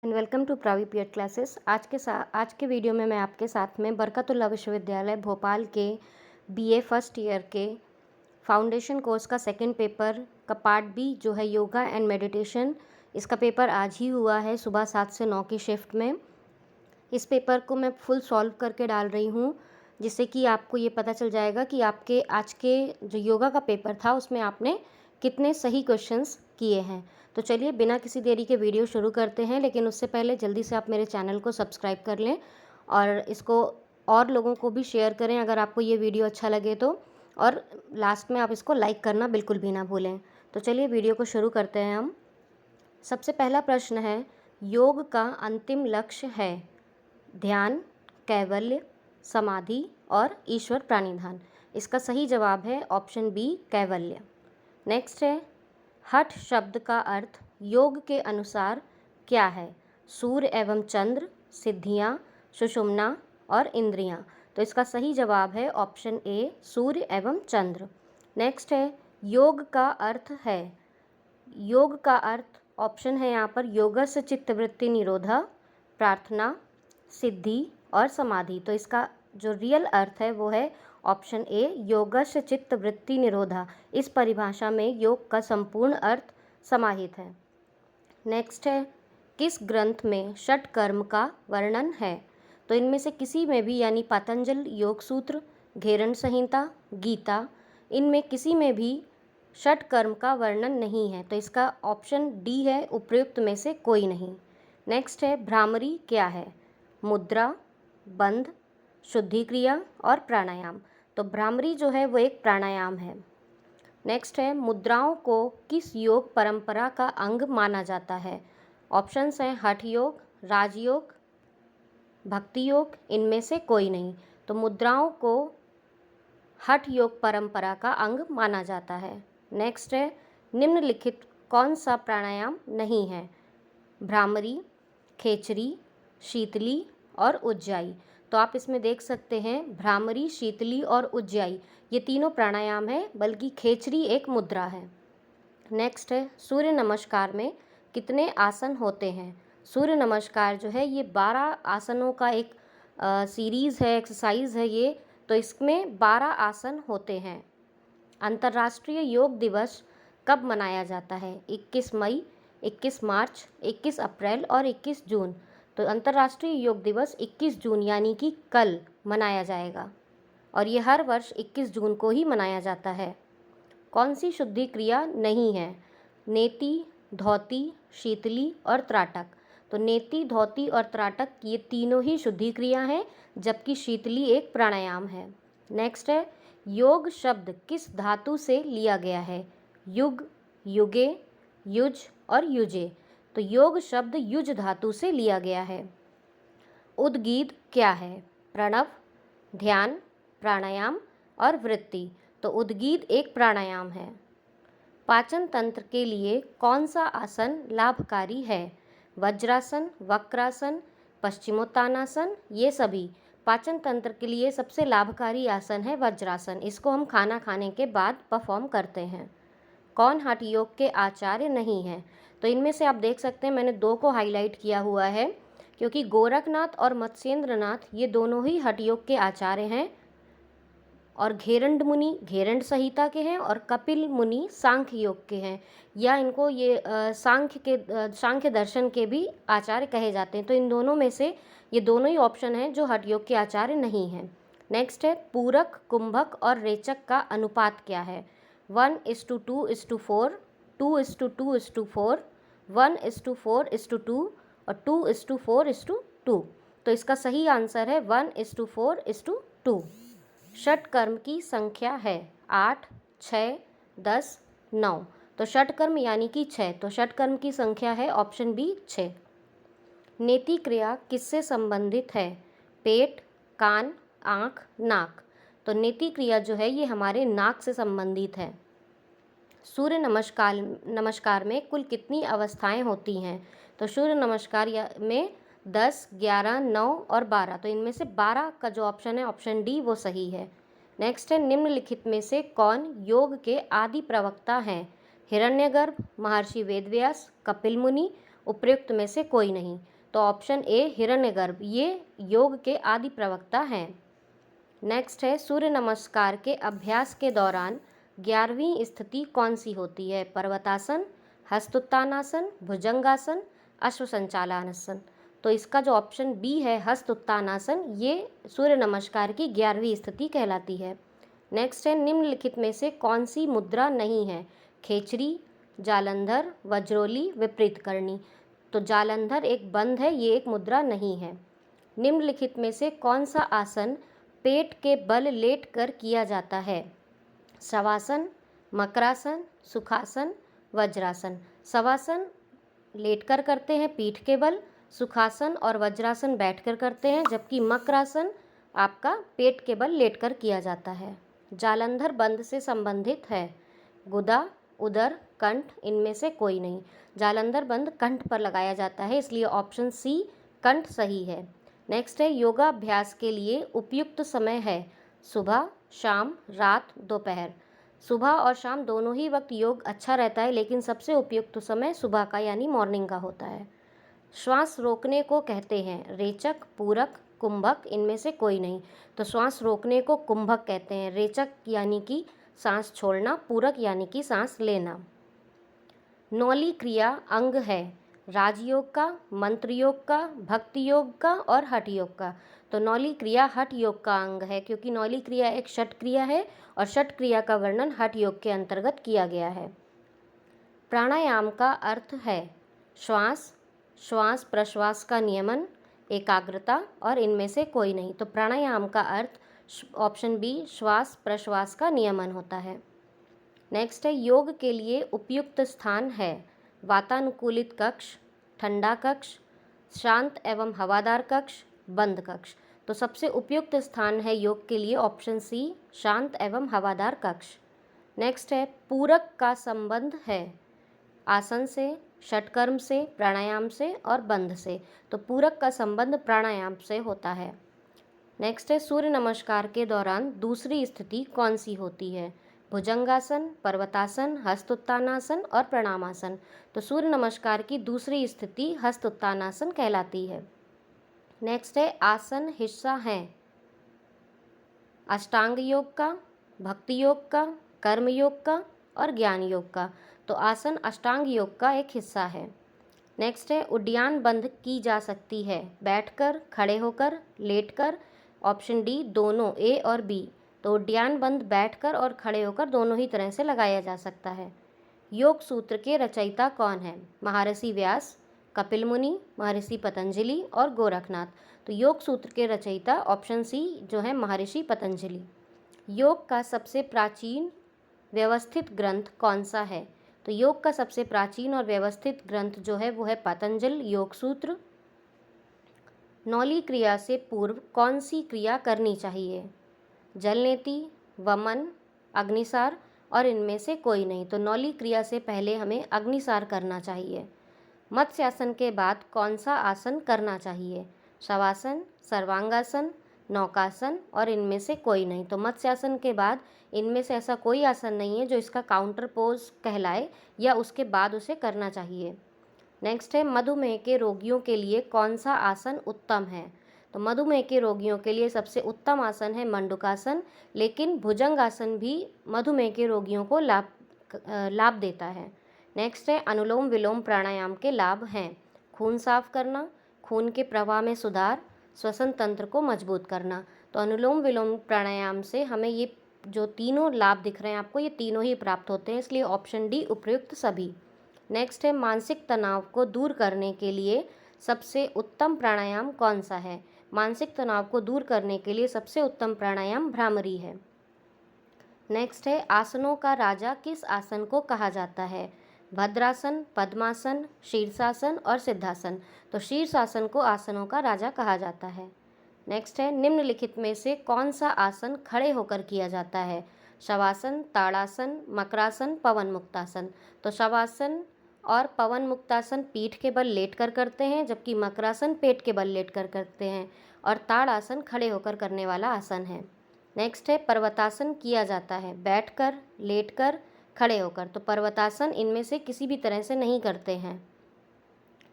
And welcome to प्रावी पीएड classes. आज के वीडियो में मैं आपके साथ में बरकतुल्लाह विश्वविद्यालय भोपाल के बीए फर्स्ट ईयर के फाउंडेशन कोर्स का सेकंड पेपर का पार्ट बी जो है योगा एंड मेडिटेशन, इसका पेपर आज ही हुआ है सुबह 7 से 9 की शिफ्ट में। इस पेपर को मैं फुल सॉल्व करके डाल रही हूँ, जिससे कि आपको ये पता चल जाएगा कि आपके आज के जो योगा का पेपर था उसमें आपने कितने सही क्वेश्चंस किए हैं। तो चलिए बिना किसी देरी के वीडियो शुरू करते हैं, लेकिन उससे पहले जल्दी से आप मेरे चैनल को सब्सक्राइब कर लें और इसको और लोगों को भी शेयर करें अगर आपको ये वीडियो अच्छा लगे तो, और लास्ट में आप इसको लाइक करना बिल्कुल भी ना भूलें। तो चलिए वीडियो को शुरू करते हैं हम। सबसे पहला प्रश्न है, योग का अंतिम लक्ष्य है ध्यान, कैवल्य, समाधि और ईश्वर प्राणिधान। इसका सही जवाब है ऑप्शन बी, कैवल्य। नेक्स्ट है, हठ शब्द का अर्थ योग के अनुसार क्या है? सूर्य एवं चंद्र, सिद्धियाँ, सुषुम्ना और इंद्रियाँ। तो इसका सही जवाब है ऑप्शन ए, सूर्य एवं चंद्र। नेक्स्ट है, योग का अर्थ है, योग का अर्थ ऑप्शन है यहाँ पर योगस्य चित्तवृत्ति निरोधा, प्रार्थना, सिद्धि और समाधि। तो इसका जो रियल अर्थ है वो है ऑप्शन ए, योगस्य चित्तवृत्ति निरोधा। इस परिभाषा में योग का संपूर्ण अर्थ समाहित है। नेक्स्ट है, किस ग्रंथ में षट कर्म का वर्णन है? तो इनमें से किसी में भी, यानी पतंजल योग सूत्र, घेरन संहिता, गीता, इनमें किसी में भी षट कर्म का वर्णन नहीं है। तो इसका ऑप्शन डी है, उपर्युक्त में से कोई नहीं। नेक्स्ट है, भ्रामरी क्या है? मुद्रा, बंध, शुद्धि क्रिया और प्राणायाम। तो भ्रामरी जो है वो एक प्राणायाम है। नेक्स्ट है, मुद्राओं को किस योग परंपरा का अंग माना जाता है? ऑप्शंस हैं हठ योग, राजयोग, भक्ति योग, इनमें से कोई नहीं। तो मुद्राओं को हठ योग परंपरा का अंग माना जाता है। नेक्स्ट है, निम्नलिखित कौन सा प्राणायाम नहीं है? भ्रामरी, खेचरी, शीतली और उज्जाई। तो आप इसमें देख सकते हैं भ्रामरी, शीतली और उज्जाई ये तीनों प्राणायाम है, बल्कि खेचरी एक मुद्रा है। नेक्स्ट है, सूर्य नमस्कार में कितने आसन होते हैं? सूर्य नमस्कार जो है ये 12 आसनों का एक सीरीज़ है, एक्सरसाइज है ये। तो इसमें 12 आसन होते हैं। अंतर्राष्ट्रीय योग दिवस कब मनाया जाता है? 21 मई, 21 मार्च, 21 अप्रैल और 21 जून। तो अंतर्राष्ट्रीय योग दिवस 21 जून यानी कि कल मनाया जाएगा, और ये हर वर्ष 21 जून को ही मनाया जाता है। कौन सी शुद्धि क्रिया नहीं है? नेति, धौती, शीतली और त्राटक। तो नेति, धौती और त्राटक ये तीनों ही शुद्धि क्रिया हैं, जबकि शीतली एक प्राणायाम है। नेक्स्ट है, योग शब्द किस धातु से लिया गया है? युग, युगे, युज और युजे। तो योग शब्द युज धातु से लिया गया है। उद्गीत क्या है? प्रणव, ध्यान, प्राणायाम और वृत्ति। तो उद्गीत एक प्राणायाम है। पाचन तंत्र के लिए कौन सा आसन लाभकारी है? वज्रासन, वक्रासन, पश्चिमोत्तानासन, ये सभी। पाचन तंत्र के लिए सबसे लाभकारी आसन है वज्रासन। इसको हम खाना खाने के बाद परफॉर्म करते हैं। कौन हठ योग के आचार्य नहीं है? तो इनमें से आप देख सकते हैं मैंने 2 को हाईलाइट किया हुआ है, क्योंकि गोरखनाथ और मत्स्येंद्रनाथ ये दोनों ही हठ योग के आचार्य हैं, और घेरंड मुनि घेरंड संहिता के हैं और कपिल मुनि सांख्य योग के हैं, या इनको ये सांख्य दर्शन के भी आचार्य कहे जाते हैं। तो इन दोनों में से ये दोनों ही ऑप्शन हैं जो हठ योग के आचार्य नहीं हैं। नेक्स्ट है, पूरक, कुंभक और रेचक का अनुपात क्या है? 1:2:4, 2:2:4, 1:4:2 और 2:4:2। तो इसका सही आंसर है 1:4:2। षट कर्म की संख्या है 8, 6, 10, 9। तो षट कर्म यानी कि 6। तो षट कर्म की संख्या है ऑप्शन बी, 6। नेति क्रिया किससे संबंधित है? पेट, कान, आँख, नाक। तो नेति क्रिया जो है ये हमारे नाक से संबंधित है। सूर्य नमस्कार में कुल कितनी अवस्थाएं होती हैं? तो सूर्य नमस्कार में 10, 11, 9 और 12। तो इनमें से 12 का जो ऑप्शन है ऑप्शन डी वो सही है। नेक्स्ट है, निम्नलिखित में से कौन योग के आदि प्रवक्ता हैं? हिरण्यगर्भ, महर्षि वेदव्यास, कपिल मुनि, उपर्युक्त में से कोई नहीं। तो ऑप्शन ए हिरण्यगर्भ, ये योग के आदि प्रवक्ता हैं। नेक्स्ट है सूर्य नमस्कार के अभ्यास के दौरान 11वीं स्थिति कौन सी होती है? पर्वतासन, हस्तोत्तानासन, भुजंगासन, अश्वसंचालनासन। तो इसका जो ऑप्शन बी है हस्तोत्तानासन, ये सूर्य नमस्कार की 11वीं स्थिति कहलाती है। नेक्स्ट है निम्नलिखित में से कौन सी मुद्रा नहीं है? खेचरी, जालंधर, वज्रोली, विपरीत करणी। तो जालंधर एक बंध है, ये एक मुद्रा नहीं है। निम्नलिखित में से कौन सा आसन पेट के बल लेट कर किया जाता है? शवासन, मकरासन, सुखासन, वज्रासन। शवासन लेटकर करते हैं पीठ के बल, सुखासन और वज्रासन बैठकर करते हैं, जबकि मकरासन आपका पेट के बल लेटकर किया जाता है। जालंधर बंध से संबंधित है। गुदा, उदर, कंठ, इनमें से कोई नहीं। जालंधर बंध कंठ पर लगाया जाता है, इसलिए ऑप्शन सी कंठ सही है। नेक्स्ट है योगाभ्यास के लिए उपयुक्त समय है? सुबह, शाम, रात, दोपहर। सुबह और शाम दोनों ही वक्त योग अच्छा रहता है, लेकिन सबसे उपयुक्त समय सुबह का यानी मॉर्निंग का होता है। श्वास रोकने को कहते हैं? रेचक, पूरक, कुंभक, इनमें से कोई नहीं। तो श्वास रोकने को कुंभक कहते हैं। रेचक यानी कि सांस छोड़ना, पूरक यानी कि सांस लेना। नौली क्रिया अंग है? राजयोग का, मंत्र योग का, भक्ति योग का और हठ योग का। तो नौली क्रिया हठ योग का अंग है, क्योंकि नौली क्रिया एक षट क्रिया है और षट क्रिया का वर्णन हठ योग के अंतर्गत किया गया है। प्राणायाम का अर्थ है? श्वास, श्वास प्रश्वास का नियमन, एकाग्रता और इनमें से कोई नहीं। तो प्राणायाम का अर्थ ऑप्शन बी श्वास प्रश्वास का नियमन होता है। नेक्स्ट है योग के लिए उपयुक्त स्थान है? वातानुकूलित कक्ष, ठंडा कक्ष, शांत एवं हवादार कक्ष, बंद कक्ष। तो सबसे उपयुक्त स्थान है योग के लिए ऑप्शन सी शांत एवं हवादार कक्ष। नेक्स्ट है पूरक का संबंध है? आसन से, षटकर्म से, प्राणायाम से और बंध से। तो पूरक का संबंध प्राणायाम से होता है। नेक्स्ट है सूर्य नमस्कार के दौरान दूसरी स्थिति कौन सी होती है? भुजंगासन, पर्वतासन, हस्तोत्तानासन और प्रणामासन। तो सूर्य नमस्कार की दूसरी स्थिति हस्तोत्तानासन कहलाती है। नेक्स्ट है आसन हिस्सा है? अष्टांग योग का, भक्ति योग का, कर्म योग का और ज्ञान योग का। तो आसन अष्टांग योग का एक हिस्सा है। नेक्स्ट है उड्डयन बंध की जा सकती है? बैठकर, खड़े होकर, लेटकर। ऑप्शन डी दोनों, ए और बी। तो उड्डयन बंध बैठकर और खड़े होकर दोनों ही तरह से लगाया जा सकता है। योग सूत्र के रचयिता कौन है? महर्षि व्यास, कपिल मुनि, महर्षि पतंजलि और गोरखनाथ। तो योग सूत्र के रचयिता ऑप्शन सी जो है महर्षि पतंजलि। योग का सबसे प्राचीन व्यवस्थित ग्रंथ कौन सा है? तो योग का सबसे प्राचीन और व्यवस्थित ग्रंथ जो है वो है पतंजल योग सूत्र। नौली क्रिया से पूर्व कौन सी क्रिया करनी चाहिए? जलनेति, वमन, अग्निसार और इनमें से कोई नहीं। तो नौली क्रिया से पहले हमें अग्निसार करना चाहिए। मत्स्यासन के बाद कौन सा आसन करना चाहिए? शवासन, सर्वांगासन, नौकासन और इनमें से कोई नहीं। तो मत्स्यासन के बाद इनमें से ऐसा कोई आसन नहीं है जो इसका काउंटर पोज कहलाए या उसके बाद उसे करना चाहिए। नेक्स्ट है मधुमेह के रोगियों के लिए कौन सा आसन उत्तम है? तो मधुमेह के रोगियों के लिए सबसे उत्तम आसन है मंडूकासन, लेकिन भुजंगासन भी मधुमेह के रोगियों को लाभ देता है। नेक्स्ट है अनुलोम विलोम प्राणायाम के लाभ हैं? खून साफ करना, खून के प्रवाह में सुधार, श्वसन तंत्र को मजबूत करना। तो अनुलोम विलोम प्राणायाम से हमें ये जो तीनों लाभ दिख रहे हैं आपको, ये तीनों ही प्राप्त होते हैं, इसलिए ऑप्शन डी उपयुक्त सभी। नेक्स्ट है मानसिक तनाव को दूर करने के लिए सबसे उत्तम प्राणायाम कौन सा है? मानसिक तनाव को दूर करने के लिए सबसे उत्तम प्राणायाम भ्रामरी है। नेक्स्ट है आसनों का राजा किस आसन को कहा जाता है? भद्रासन, पद्मासन, शीर्षासन और सिद्धासन। तो शीर्षासन को आसनों का राजा कहा जाता है। नेक्स्ट है निम्नलिखित में से कौन सा आसन खड़े होकर किया जाता है? शवासन, ताड़ासन, मकरासन, पवन मुक्तासन। तो शवासन और पवन मुक्तासन पीठ के बल लेटकर करते हैं, जबकि मकरासन पेट के बल लेटकर करते हैं और ताड़ासन खड़े होकर करने वाला आसन है। नेक्स्ट है पर्वतासन किया जाता है बैठकर, लेटकर, खड़े होकर। तो पर्वतासन इनमें से किसी भी तरह से नहीं करते हैं।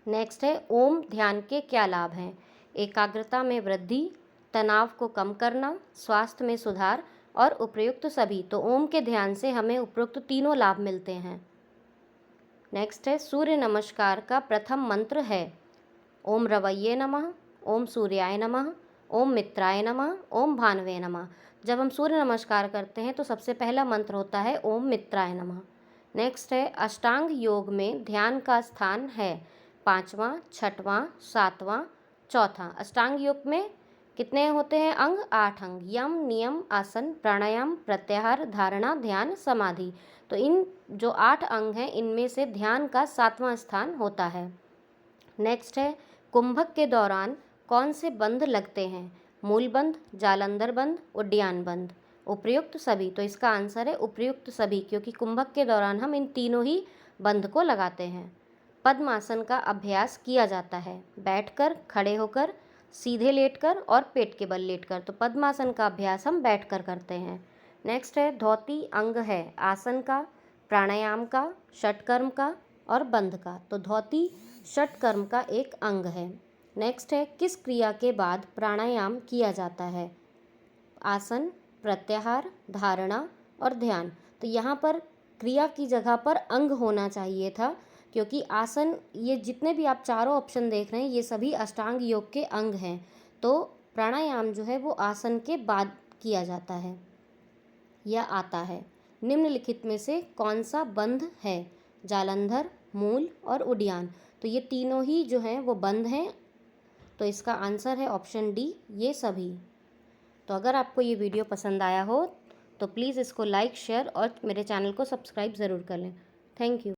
नेक्स्ट है ओम ध्यान के क्या लाभ हैं? एकाग्रता में वृद्धि, तनाव को कम करना, स्वास्थ्य में सुधार और उपयुक्त सभी। तो ओम के ध्यान से हमें उपयुक्त तीनों लाभ मिलते हैं। नेक्स्ट है सूर्य नमस्कार का प्रथम मंत्र है ओम रवैये नमः, ओम सूर्याय नमः, ओम मित्राय नमः, ओम भानवे नमः। जब हम सूर्य नमस्कार करते हैं तो सबसे पहला मंत्र होता है ओम मित्राय नमः। नेक्स्ट है अष्टांग योग में ध्यान का स्थान है 5वां, 6वां, 7वां, चौथा। अष्टांग योग में कितने होते हैं अंग? 8 अंग। यम, नियम, आसन, प्राणायाम, प्रत्याहार, धारणा, ध्यान, समाधि। तो इन जो 8 अंग हैं इनमें से ध्यान का 7वां स्थान होता है। नेक्स्ट है कुंभक के दौरान कौन से बंध लगते हैं? मूल बंध, जालंधर बंध, उड्डयन बंध। उपयुक्त सभी। तो इसका आंसर है उपयुक्त सभी, क्योंकि कुंभक के दौरान हम इन तीनों ही बंध को लगाते हैं। पद्मासन का अभ्यास किया जाता है बैठकर, खड़े होकर, सीधे लेटकर और पेट के बल लेटकर। तो पद्मासन का अभ्यास हम बैठकर करते हैं। नेक्स्ट है धौती अंग है आसन का, प्राणायाम का, षटकर्म का और बंध का। तो धौती षटकर्म का एक अंग है। नेक्स्ट है किस क्रिया के बाद प्राणायाम किया जाता है? आसन, प्रत्याहार, धारणा और ध्यान। तो यहाँ पर क्रिया की जगह पर अंग होना चाहिए था, क्योंकि आसन, ये जितने भी आप चारों ऑप्शन देख रहे हैं ये सभी अष्टांग योग के अंग हैं। तो प्राणायाम जो है वो आसन के बाद किया जाता है या आता है। निम्नलिखित में से कौन सा बंध है? जालंधर, मूल और उड्डयन। तो ये तीनों ही जो हैं वो बंध हैं। तो इसका आंसर है ऑप्शन डी, ये सभी। तो अगर आपको ये वीडियो पसंद आया हो तो प्लीज़ इसको लाइक, शेयर और मेरे चैनल को सब्सक्राइब ज़रूर कर लें। Thank you.